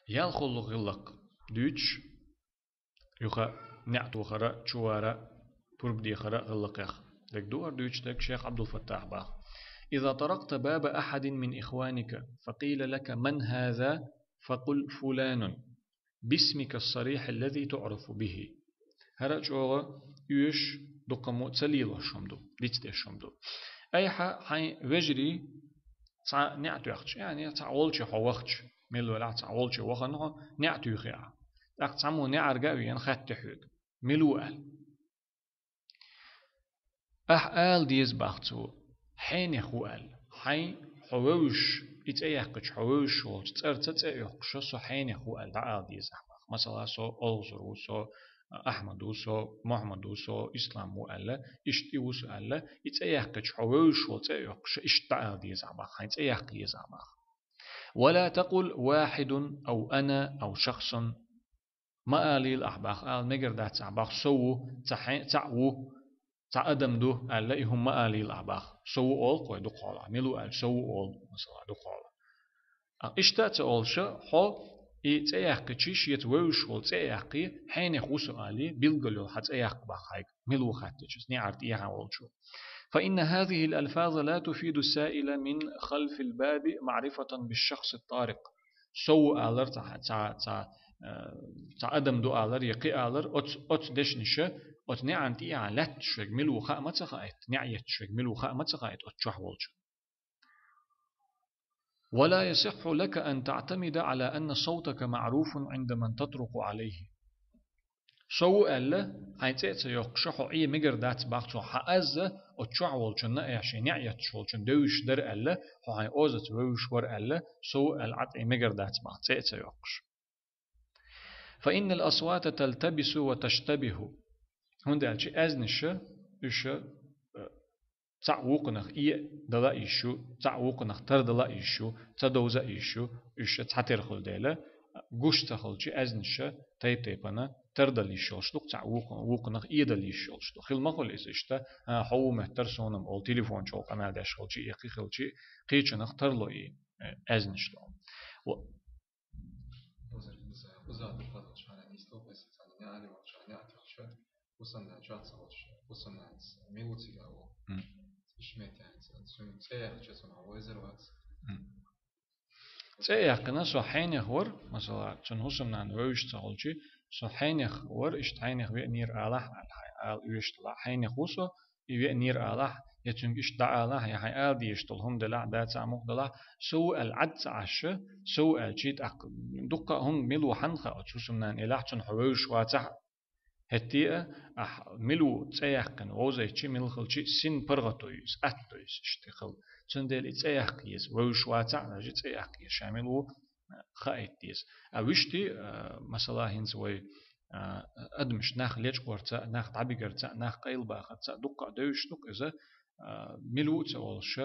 يالخل غلق دوتش يخا نعتو خرا شوارا برب دي خرا غلق يخ دك دور دوتش دك شيخ عبد الفتاح باخ إذا طرقت باب أحد من إخوانك فقيل لك من هذا فقل فلان باسمك الصريح الذي تعرف به هرج أوغا يوش دقمو تسليل وشمدو ليتش شمدو أي حي وجري تع نعتو يختش يعني تعولش حوختش ملو لا تعولش وخنه نعتو يخيع لك تعمو نعرقا وين خط حوك ملو آل ديز باختو حين يخوال حين حووش إتأيقش حووش وتتأرتت أيقش سو حين يخوال دا آل ديز مثلا سو ألزرو سو أحمد وسو محمد وسو إسلام وألا إشتي وسو ألا إتأيقش حووش وتأيقش إشتاء دي زعباخ هين إتأيق زعباخ ولا تقل واحد أو أنا أو شخص ما آلي الأحباخ آل مجر دات زعباخ سو تعو تعدم دو ألا إهم ما آلي الأحباخ سو أول قوي دو قالا ملو أل سو أول مثلا دو قالا إشتاء تأولش حو إتأيق تشيش يتوش ولا تأيق حين يخوص عليه بيلقلو حتى أيق بخايك ملو خاتجس نعرف إيها والشو فإن هذه الألفاظ لا تفيد السائل من خلف الباب معرفة بالشخص الطارق سو آلر تا أدم دو آلر يقي آلر أت دشنشة أت نعرف إيها لا تشرق ملو خا ما تخايت نعيت تشرق ملو خا ما تخايت أت شح والشو ولا يصح لك أن تعتمد على أن صوتك معروف عند من تطرق عليه سو ألا هايتيت يقشحو أي مجر دات باختو حأز أتشع والجنة إعشي نعيت شولجن دوش در ألا هاي أوزت ووش ور ألا سو العت أي مجر دات باختيت يقش فإن الأصوات تلتبس وتشتبه هند ألشي أزنش إيش تعوقنخ إيه دلا إيشو تعوقنخ تر دلا إيشو تدوزا إيشو إيش تعترخل ديلا قوش تخلشي أزنشة تيبنا تر دل إيشولش لق تعوقنخ إيه دل إيشولش خيل ما خل إيشتا حو مهتر سونم أو تليفون شو قناة داش خلشي إيه خلشي قيتشنخ تر لو إيه أزنشة تأيقنا سو حينيخ ور مثلا تون هسم نان ويش تقولشي سو حينيخ ور إشت حينيخ وينير آلح آل ويشت لا حينيخ وسو وينير آلح يتون إشت دا آلح يا حي آل دي يشتل هم دلا دا تعمق دلا سو العد عش سو الجيت دقة هم ملو حنخة تسم نان إلح تون حوش واتح هتيا ملو تأيقن وزي شيء ملخلشي سن برغتويس أتويس اشتغل تندل إتأيقيس وشواتع نجت إتأيقيس شاملو خايتيس أوشتي مثلا هنزوي أدمش ناخ ليش قرتا ناخ تعبي قرتا ناخ قيل باختا دقة دوش دق إذا ملو تولش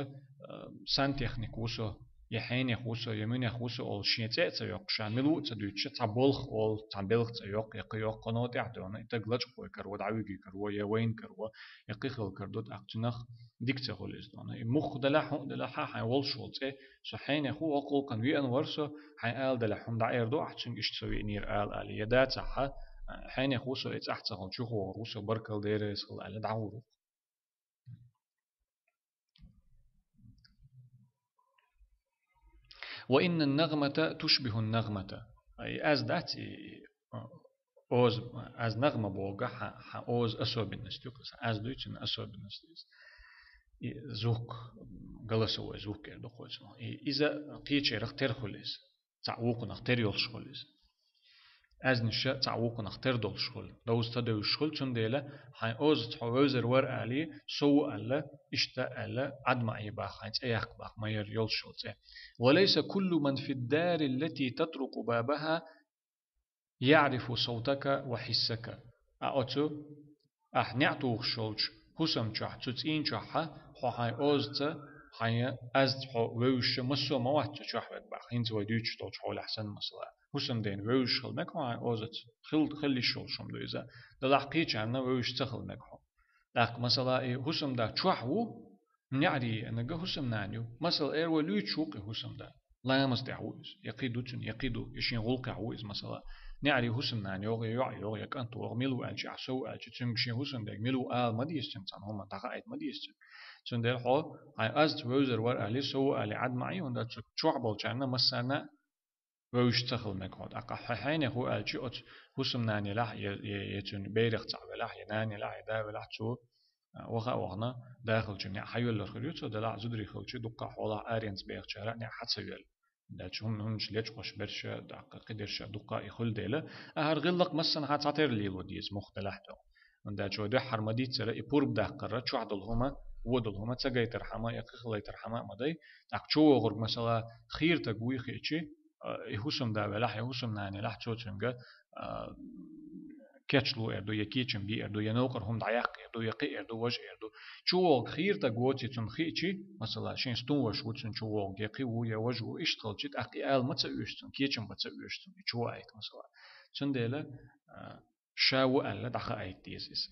سان تكنيك وسو يحين يخوسو يمين يخوسو أول شيء تأتيق شاملو تدوتش تعبلخ أول تعبلخ تأيق يقيق قنوات يعدونا يتقلج قوي كرو دعوي كرو يوين كرو يقيخل كردود أقتنخ ديك تقول إزدونا مخ دلها حا والشول تأ صحين يخو أقول كان وين ورسو حين آل دلهم دعير دو أحسن إشتسوي نير آل يدات صح حين يخوسو إتأحسن شو هو روسو بركل ديرس على دعورو وإن النغمة تشبه النغمة أي أز داتي أوز أز نغمة بوجا أوز أسوب النستيق أز دوتشن أسوب النستيق زوك جلسوا زوك كردو خوش إذا قيتش رختر خلص تعوق نختر يلش خلص از نشأ تعوق نختر دول شغل دوست تدو شغل چون دیله هاي اوز تعوزر ور علی سو اله اشتا اله عدم ای باخ هاي اياك باخ ما يريول شغل وليس كل من في الدار التي تطرق بابها يعرف صوتك وحسك أأتو أحنعتو شغل حسم چح تتين چح هاي اوز هاي از ووش مسو موات چح باخ هنت وديش تو حول احسن مثلا حسن دين ووش خل مكان اوزت خلي شول شم دويزا دلحقيش عنا ووش تخل مكان لك مثلا حسن دا چوحو نعري انك حسن نانيو مثلا اير ولو تشوق حسن دا لا يمس عويز يقيدو تن يقيدو يشين غلق عويز مثلا نعري حسن نان يوغ يكن تو ميلو ألشي عسو ألشي تنشين حسن دك ميلو ما ديستن تان هم دقائق ما ديستن تن ده هو هاي أزت وزر ور ألي سو ألي عد معي وندا تشوع بالجانا مسنا وش تخل مكود أقا حين هو ألشي أت حسن نان يلاح يتن بيرخ تعبلاح ينان يلاح يدا ولاح تو وغنا داخل جميع حيول الخريطة دلع زدري خلشي دقة حولا أرينز بيخ شارع نع حتسويل دا هم شليش قش برشة دقة قدرشة دقة يخل ديلا أهر غلق مثلا هتعتير ليلو ديز مختلحته دا شو ده حرمديت سر يبور بده قرر شو عدل هما ودل هما تجاي ترحمة يقخل ترحمة مدي دك شو غرق مثلا خير تقوي خيشي يهوسم دا ولا يهوسم ناني لح شو تنجا كاتشلو اردو يكيتشم بي اردو ينوقر هم دعيق اردو يقي اردو وجه اردو شو خير تقوتي تن خيتشي مثلا شين ستون وش وتن شو يقي ويا وجه اشتغل جت اقي ال ما تسويشتن كيتشم بتسويشتن شو ايت مثلا تن ديلا شاو ال دخا ايت ديسيس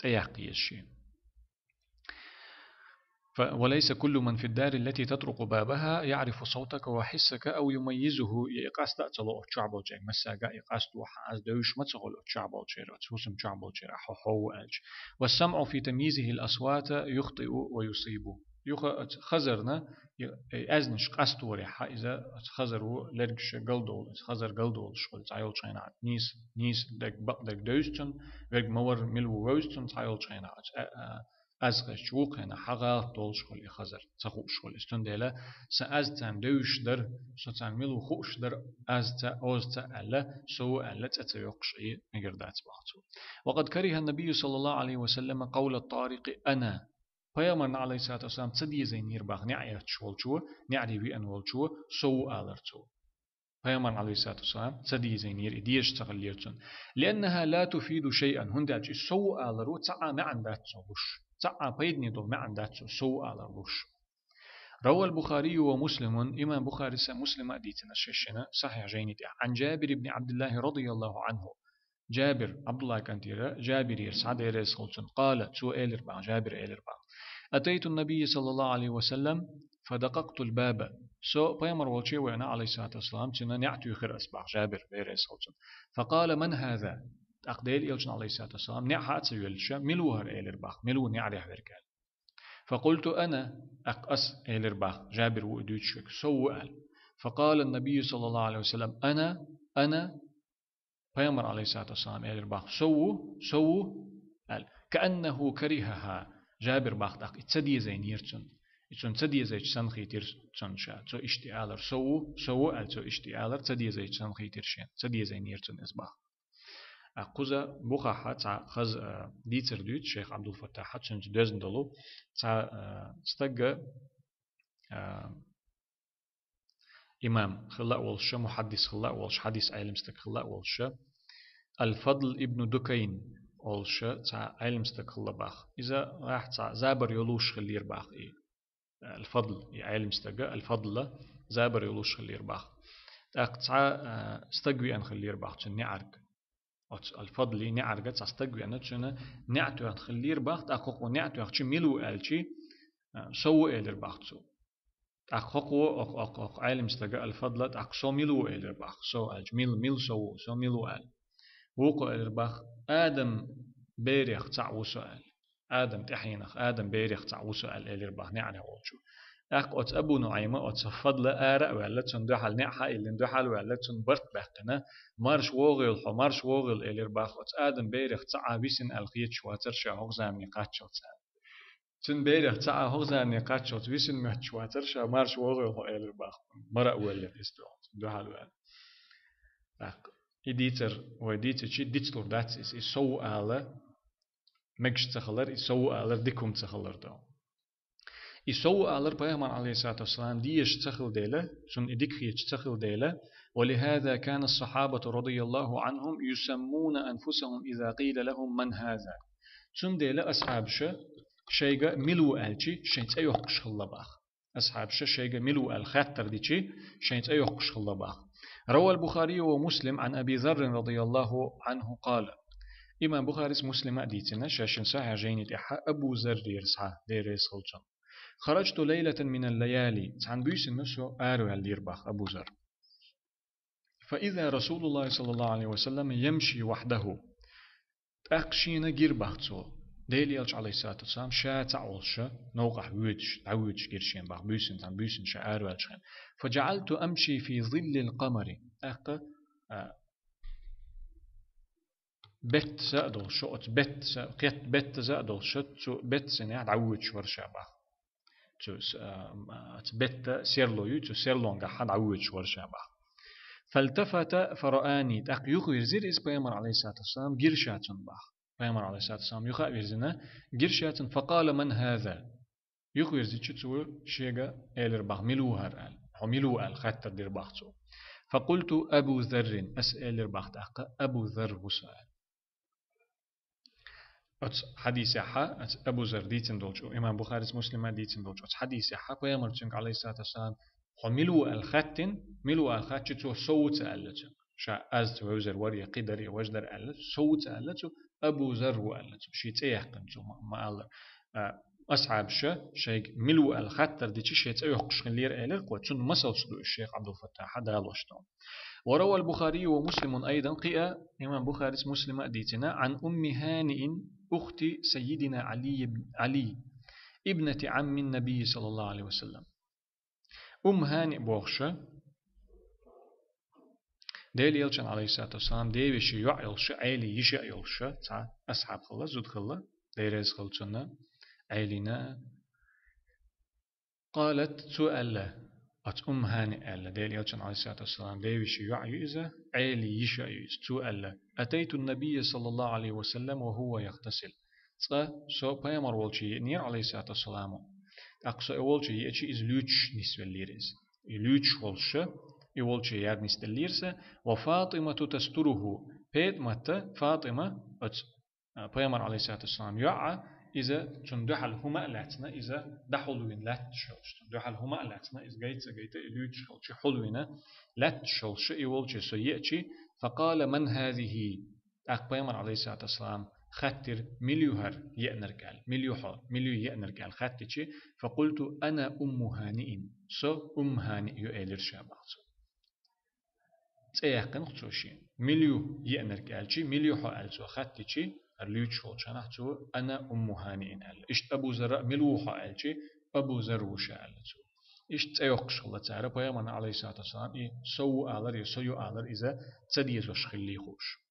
تيقي الشيء وليس كل من في الدار التي تطرق بابها يعرف صوتك وحسك أو يميزه يقاس تأتلو شعبل جاي مساقا يقاس توحى أز دوش متغل شعبل جاي تفوسم شعبل جاي حو ألج والسمع في تمييزه الأصوات يخطئ ويصيب خزرنا أزنش قاستوري إذا خزروا لرجش قلدول خزر قلدول شغل تعيل شينا نيس دك دوستن ويج مور ملو ووستن تعيل شينا أزغش شوق هنا حقا طول شغل خزر تخو شغل استندلا سأزتن دوش در ستعملو خوش در أزتا أوزتا ألا سو ألا تتيقش إيه مقردات بحثو وقد كره النبي صلى الله عليه وسلم قول الطارق أنا فيامرنا عليه الصلاة والسلام تدي زينير باغ نعيات شو نعري بي أنوال شو سو آلرتو فيامرنا عليه الصلاة والسلام تدي زينير إديش تغليرتن لأنها لا تفيد شيئا هنداج سو آلرو تعا ما عندات سوش تعا بيدني دول ما عندات سو آلروش روى البخاري ومسلم إمام بخاري مسلم أديتنا الشيشنا صحيح جيني عن جابر بن عبد الله رضي الله عنه جابر عبد الله كانتيرا جابر يرسعد إيرس خلصن قال سو إيلربا جابر إيلربا أتيت النبي صلى الله عليه وسلم فدققت الباب سو بيمر والشي وأنا عليه الصلاة والسلام تنا نعتو يخر أسبع جابر إيرس خلصن فقال من هذا أقديل إلشن عليه الصلاة والسلام نعها تسويلش ملوهر إيلربا ملو نعرف بركال فقلت أنا أقأس إيلربا جابر وإدوتشك سوء فقال النبي صلى الله عليه وسلم أنا بيامر عليه الصلاة والسلام إلى الباخ سو قال كأنه كرهها جابر باخ داق اتسدي زين يرتون اتسون تسدي زي تسنخي ترتون شا تو اشتعالر سو قال تو اشتعالر تسدي زي تسنخي ترشين تسدي زين يرتون اسباخ أقوزا بوخا حتى خز ديتر دوت شيخ عبد الفتاح حتى دوزن دلو تا استجا إمام خلاء والش محدث خلاء والش حديث علم استك خلاء والش الفضل ابن دكين والش تا علم استك خلاء باخ إذا راح تا زابر يلوش خلير باخ إيه الفضل علم استك الفضل زابر يلوش خلير باخ تاق تا استجوي أن خلير باخ تني عرق الفضل نعرق تا استجوي أن تشنا نعتو أن خلير باخ تاقو نعتو أخشي ميلو ألشي سو إلر باخ تو أخوه أخ عالم استجا الفضل أقصى ميلو إلرباخ سو أج ميل سو ميلو آل وقو إلرباخ آدم بيريخ تعو سؤال آدم تحينخ آدم بيريخ تعو سؤال إلرباخ نعني والشو أت أبو نعيمة أت فضل آراء ولا تندحل نعها اللي ندحل ولا تنبرت بحقنا مارش وغل إلرباخ أت آدم بيريخ تعا بيسن الخيط شواتر شاهوغ زامني قاتشو تن بيرخ تعا هغزا نقاط شوت ويسن محشواتر شا مارش وغير هو إلر باخ مرة أول استوى دو حلوة إديتر وديتر شيء ديتر داتس يسوى على مجش تخلر يسوى على ديكم تخلر دو يسوى على بيهمان عليه الصلاة والسلام ديش تخل ديله شن إديك خيش تخل ديله ولهذا كان الصحابة رضي الله عنهم يسمون أنفسهم إذا قيل لهم من هذا شن ديله أصحاب شيء ملو ألشي شيء أيوقش خلا باخ أصحاب شيء ملو الخاتر ديشي شيء أيوقش خلا باخ روى البخاري ومسلم عن أبي ذر رضي الله عنه قال إمام بخاري مسلم أديتنا شاشن صحيح جيني دحا أبو ذر يرسها ديريس خلصان خرجت ليلة من الليالي عن بيس النسو آرو الديرباخ أبو ذر فإذا رسول الله صلى الله عليه وسلم يمشي وحده أقشينا جيرباختو ديلي يلش عليه الصلاة والسلام شا تعولش نوقع عودش جيرشين باخ بيسن تان بيسن شا آرو الشخين فجعلت أمشي في ظل القمر بت سأدل شوت بت قيت بت سأدل شت بت سنة عودش ورشا باخ تو بت سيرلو يو تو سيرلونغا حد عودش ورشا باخ فالتفت فرآني تاق يخوير زير إس بيامر عليه الصلاة والسلام جرشاتن باخ بيامر عليه الصلاة والسلام يخوير زينا جرشاتن فقال من هذا يخوير زي تشتو شيغا إلر باخ ملوهر آل حملو آل خاتر دير باختو فقلت أبو ذر أسأل باخ تاق أبو ذر وسأل أتس حديث حا أتس أبو ذر ديتن دولشو إمام بخاري مسلم ديتن دولشو أتس حديث حا بيامر عليه الصلاة والسلام ملو الخاتن ملو الخات تو صوت ألتو شا أز توزر وري قدري وجدر ألتو صوت ألتو أبو ذر ألتو شيء تيحكم تو ما الله أصعب شيء ملو الخاتر دي شيء تيحكش لير ألر قوتون مسل شدو الشيخ عبد الفتاح هذا الوشتون وروى البخاري ومسلم أيضا قيا إمام بخاري مسلم أديتنا عن أم هانئ أخت سيدنا علي ابنة عم النبي صلى الله عليه وسلم هانئ بوغشة ديل يلشن عليه الصلاة والسلام دي بشي يعيلش عيلي يشي يلش تاع أصحاب خلا زود خلا ديريز خلشنا عيلنا قالت سؤال أت هانئ ألا ديل يلشن عليه الصلاة والسلام دي بشي يعيزة عيلي يشي يلش سؤال أتيت النبي صلى الله عليه وسلم وهو يغتسل سو بيامر والشي نير عليه الصلاة والسلام أقصى أول شيء يأتي إز لوتش نسبة ليرز لوتش والشة أول شيء ياد نسبة ليرسة وفاطمة تستره بيت متى فاطمة بيامر عليه الصلاة والسلام يعى إذا تندحل هما لاتنا إذا دحلوين لات شلش تندحل هما لاتنا إذا جيت لوتش شلش حلوين لات شلش أول شيء سيأتي فقال من هذه بيامر عليه الصلاة والسلام خاتر مليوهر يأنرقال مليو يأنرقال خاتشي فقلت أنا هانئ هانئ يؤلر شابعت تأيقن خصوشين مليو يأنرقال شي مليو حالتو خاتشي أرليوش خلشانحتو أنا هانئ أل إشت أبو ذر مليو حالتي أبو ذر وشالتو إشت تأيقش الله تعالى بيامر عليه الصلاة والسلام سو آلر يسو آلر إذا تديزوش خلي خوش